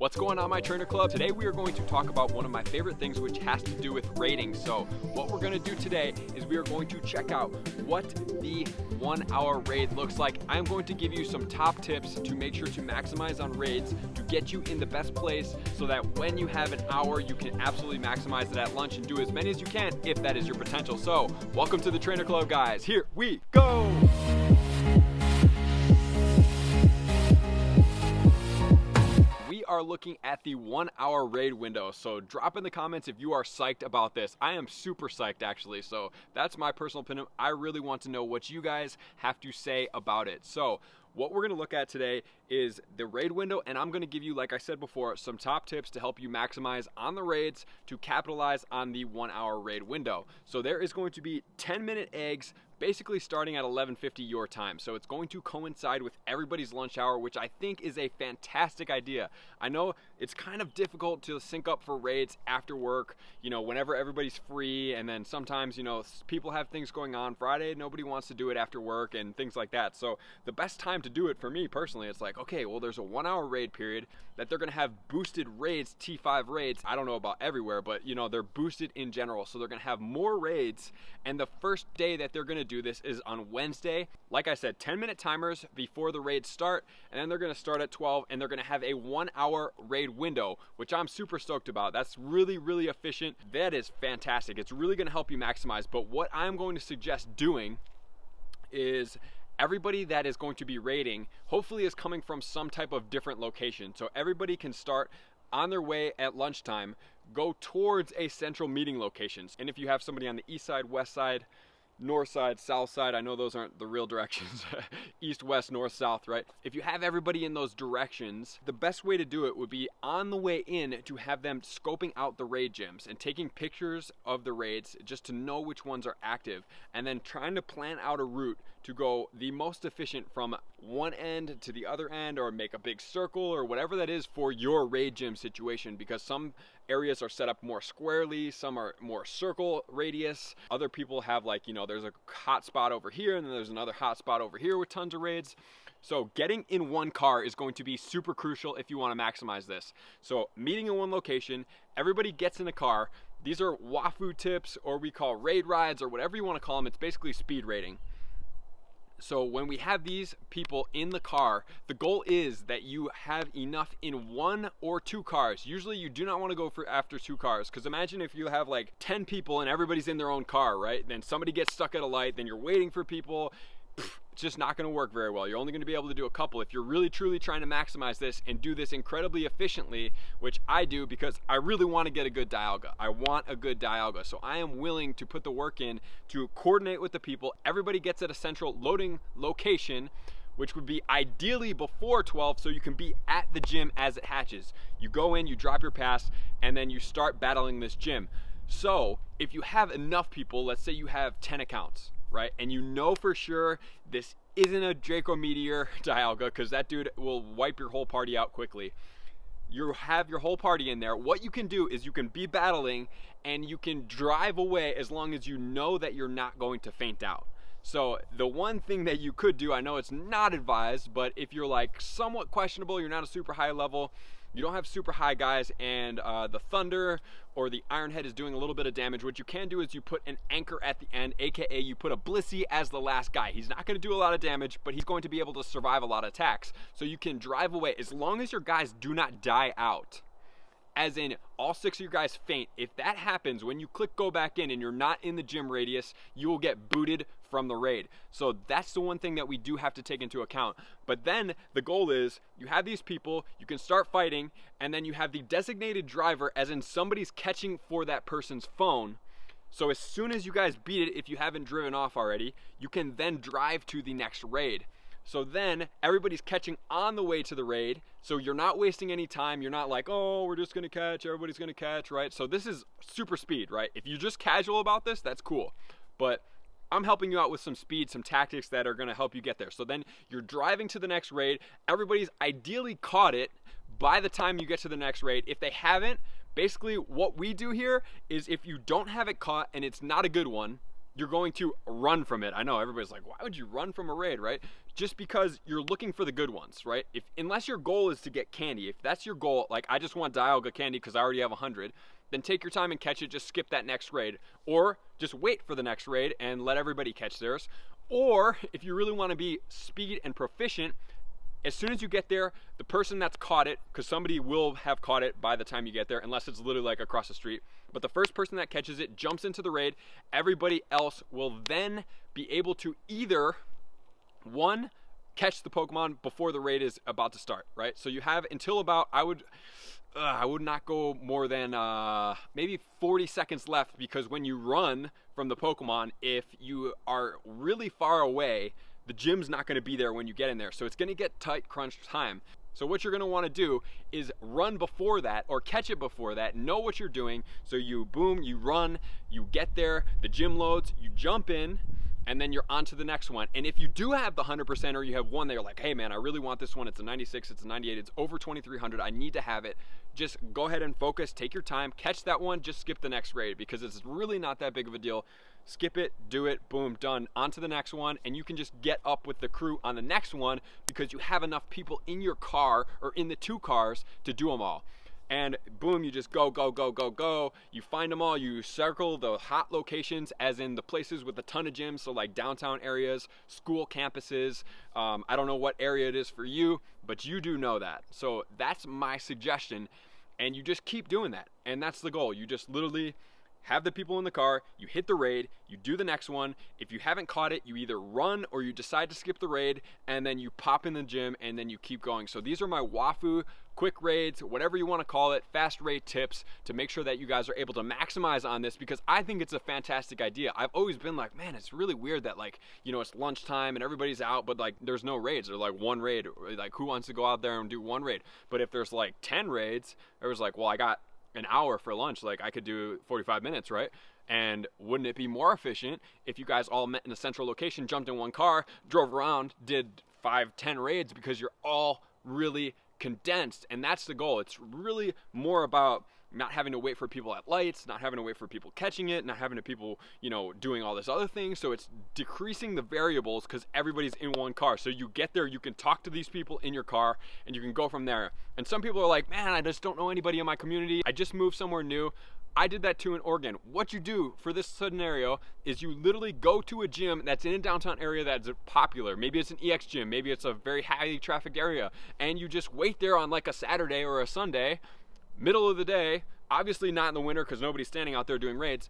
What's going on, my trainer club? Today we are going to talk about one of my favorite things, which has to do with raiding. So what we're going to do today is we are going to check out what the 1 hour raid looks like. I'm going to give you some top tips to make sure to maximize on raids to get you in the best place so that when you have an hour, you can absolutely maximize it at lunch and do as many as you can if that is your potential. So welcome to the trainer club, guys. Here we go. We are looking at the 1 hour raid window, so drop in the comments if you are psyched about this. I am super psyched, actually, so that's my personal opinion. I really want to know what you guys have to say about it. So what we're going to look at today is the raid window, and I'm going to give you, like I said before, some top tips to help you maximize on the raids to capitalize on the 1 hour raid window. So there is going to be 10-minute eggs basically starting at 11:50 your time. So it's going to coincide with everybody's lunch hour, which I think is a fantastic idea. I know it's kind of difficult to sync up for raids after work, you know, whenever everybody's free, and then sometimes, you know, people have things going on Friday, nobody wants to do it after work and things like that. So the best time to do it for me personally, it's like, okay, well, there's a 1 hour raid period that they're gonna have boosted raids, T5 raids. I don't know about everywhere, but you know, they're boosted in general. So they're gonna have more raids, and the first day that they're gonna do this is on Wednesday. Like I said, 10-minute timers before the raids start, and then they're gonna start at 12, and they're gonna have a 1 hour raid window, which I'm super stoked about. That's really, really efficient. That is fantastic. It's really gonna help you maximize. But what I'm going to suggest doing is everybody that is going to be raiding hopefully is coming from some type of different location. So everybody can start on their way at lunchtime, go towards a central meeting location. And if you have somebody on the east side, west side, north side, south side, I know those aren't the real directions, east, west, north, south, right? If you have everybody in those directions, the best way to do it would be on the way in to have them scoping out the raid gyms and taking pictures of the raids just to know which ones are active, and then trying to plan out a route to go the most efficient from one end to the other end, or make a big circle or whatever that is for your raid gym situation, because some areas are set up more squarely, some are more circle radius. Other people have, like, you know, there's a hot spot over here and then there's another hot spot over here with tons of raids. So getting in one car is going to be super crucial if you want to maximize this. So meeting in one location, everybody gets in a car. These are Wafu tips, or we call raid rides, or whatever you want to call them. It's basically speed raiding. So when we have these people in the car, the goal is that you have enough in 1 or 2 cars. Usually you do not want to go for after 2 cars, because imagine if you have like 10 people and everybody's in their own car, right? Then somebody gets stuck at a light, then you're waiting for people. It's just not going to work very well. You're only going to be able to do a couple. If you're really truly trying to maximize this and do this incredibly efficiently, which I do because I really want to get a good dialga. I want a good dialga. So I am willing to put the work in to coordinate with the people. Everybody gets at a central loading location, which would be ideally before 12, so you can be at the gym as it hatches. You go in, you drop your pass, and then you start battling this gym. So if you have enough people, let's say you have 10 accounts, right? And you know for sure this isn't a Draco Meteor Dialga, because that dude will wipe your whole party out quickly. You have your whole party in there. What you can do is you can be battling and you can drive away as long as you know that you're not going to faint out. So the one thing that you could do, I know it's not advised, but if you're like somewhat questionable, you're not a super high level, you don't have super high guys, and the Thunder or the Iron Head is doing a little bit of damage, what you can do is you put an anchor at the end, aka you put a Blissey as the last guy. He's not going to do a lot of damage, but he's going to be able to survive a lot of attacks. So you can drive away as long as your guys do not die out. As in, all 6 of your guys faint. If that happens, when you click go back in and you're not in the gym radius, you will get booted from the raid. So that's the one thing that we do have to take into account. But then the goal is you have these people, you can start fighting, and then you have the designated driver, as in somebody's catching for that person's phone. So as soon as you guys beat it, if you haven't driven off already, you can then drive to the next raid. So then everybody's catching on the way to the raid, so you're not wasting any time. You're not like, oh, we're just gonna catch, everybody's gonna catch, right? So this is super speed, right? If you're just casual about this, that's cool. But I'm helping you out with some speed, some tactics that are gonna help you get there. So then you're driving to the next raid. Everybody's ideally caught it by the time you get to the next raid. If they haven't, basically what we do here is if you don't have it caught and it's not a good one, you're going to run from it. I know everybody's like, why would you run from a raid, right? Just because you're looking for the good ones, right? Unless your goal is to get candy, if that's your goal, like I just want Dialga candy because I already have 100, then take your time and catch it, just skip that next raid. Or just wait for the next raid and let everybody catch theirs. Or if you really want to be speed and proficient, as soon as you get there, the person that's caught it, because somebody will have caught it by the time you get there, unless it's literally like across the street, but the first person that catches it jumps into the raid. Everybody else will then be able to either, one, catch the Pokemon before the raid is about to start, right? So you have until about, I would not go more than maybe 40 seconds left, because when you run from the Pokemon, if you are really far away, the gym's not going to be there when you get in there. So it's going to get tight crunch time. So what you're going to want to do is run before that, or catch it before that. Know what you're doing. So you boom, you run, you get there, the gym loads, you jump in, and then you're on to the next one. And if you do have the 100%, or you have one that you're like, hey man, I really want this one, it's a 96, it's a 98, it's over 2300, I need to have it, just go ahead and focus, take your time, catch that one, just skip the next raid, because it's really not that big of a deal. Skip it, do it, boom, done, on to the next one, and you can just get up with the crew on the next one because you have enough people in your car, or in the 2 cars, to do them all. And boom, you just go, go, go, go, go. You find them all, you circle the hot locations, as in the places with a ton of gyms, so like downtown areas, school campuses. I don't know what area it is for you, but you do know that. So that's my suggestion, and you just keep doing that. And that's the goal. You just literally have the people in the car, you hit the raid, you do the next one. If you haven't caught it, you either run or you decide to skip the raid, and then you pop in the gym, and then you keep going. So these are my Wafu quick raids, whatever you want to call it, fast raid tips to make sure that you guys are able to maximize on this, because I think it's a fantastic idea. I've always been like, man, it's really weird that, like, you know, it's lunchtime and everybody's out, but like there's no raids. There's like one raid. Like, who wants to go out there and do one raid? But if there's like 10 raids, it was like, well, I got an hour for lunch, like I could do 45 minutes, right? And wouldn't it be more efficient if you guys all met in a central location, jumped in one car, drove around, did 5-10 raids, because you're all really condensed? And that's the goal. It's really more about not having to wait for people at lights, not having to wait for people catching it, not having to people, you know, doing all this other thing. So it's decreasing the variables because everybody's in one car. So you get there, you can talk to these people in your car, and you can go from there. And some people are like, man, I just don't know anybody in my community. I just moved somewhere new. I did that too in Oregon. What you do for this scenario is you literally go to a gym that's in a downtown area that's popular. Maybe it's an EX gym, maybe it's a very highly trafficked area, and you just wait there on like a Saturday or a Sunday, middle of the day, obviously not in the winter because nobody's standing out there doing raids.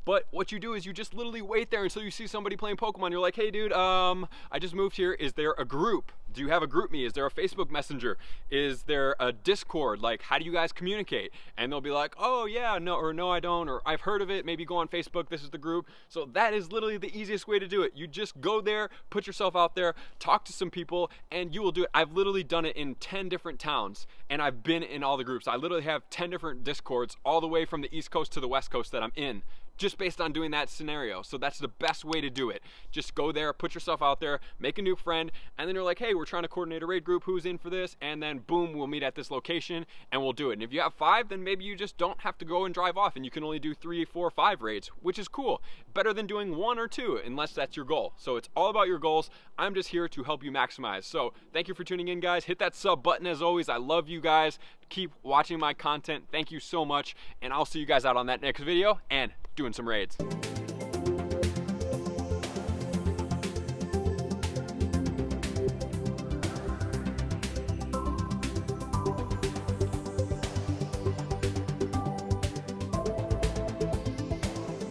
But what you do is you just literally wait there until you see somebody playing Pokemon. You're like, hey dude, I just moved here. Is there a group? Do you have a group me? Is there a Facebook Messenger? Is there a Discord? Like, how do you guys communicate? And they'll be like, oh yeah, no, or no I don't, or I've heard of it, maybe go on Facebook, this is the group. So that is literally the easiest way to do it. You just go there, put yourself out there, talk to some people, and you will do it. I've literally done it in 10 different towns, and I've been in all the groups. I literally have 10 different Discords all the way from the East Coast to the West Coast that I'm in, just based on doing that scenario. So that's the best way to do it. Just go there, put yourself out there, make a new friend, and then you're like, hey, we're trying to coordinate a raid group, who's in for this? And then boom, we'll meet at this location and we'll do it. And if you have 5, then maybe you just don't have to go and drive off and you can only do 3, 4, 5 raids, which is cool. Better than doing 1 or 2, unless that's your goal. So it's all about your goals. I'm just here to help you maximize. So thank you for tuning in, guys. Hit that sub button as always. I love you guys. Keep watching my content. Thank you so much. And I'll see you guys out on that next video and doing some raids.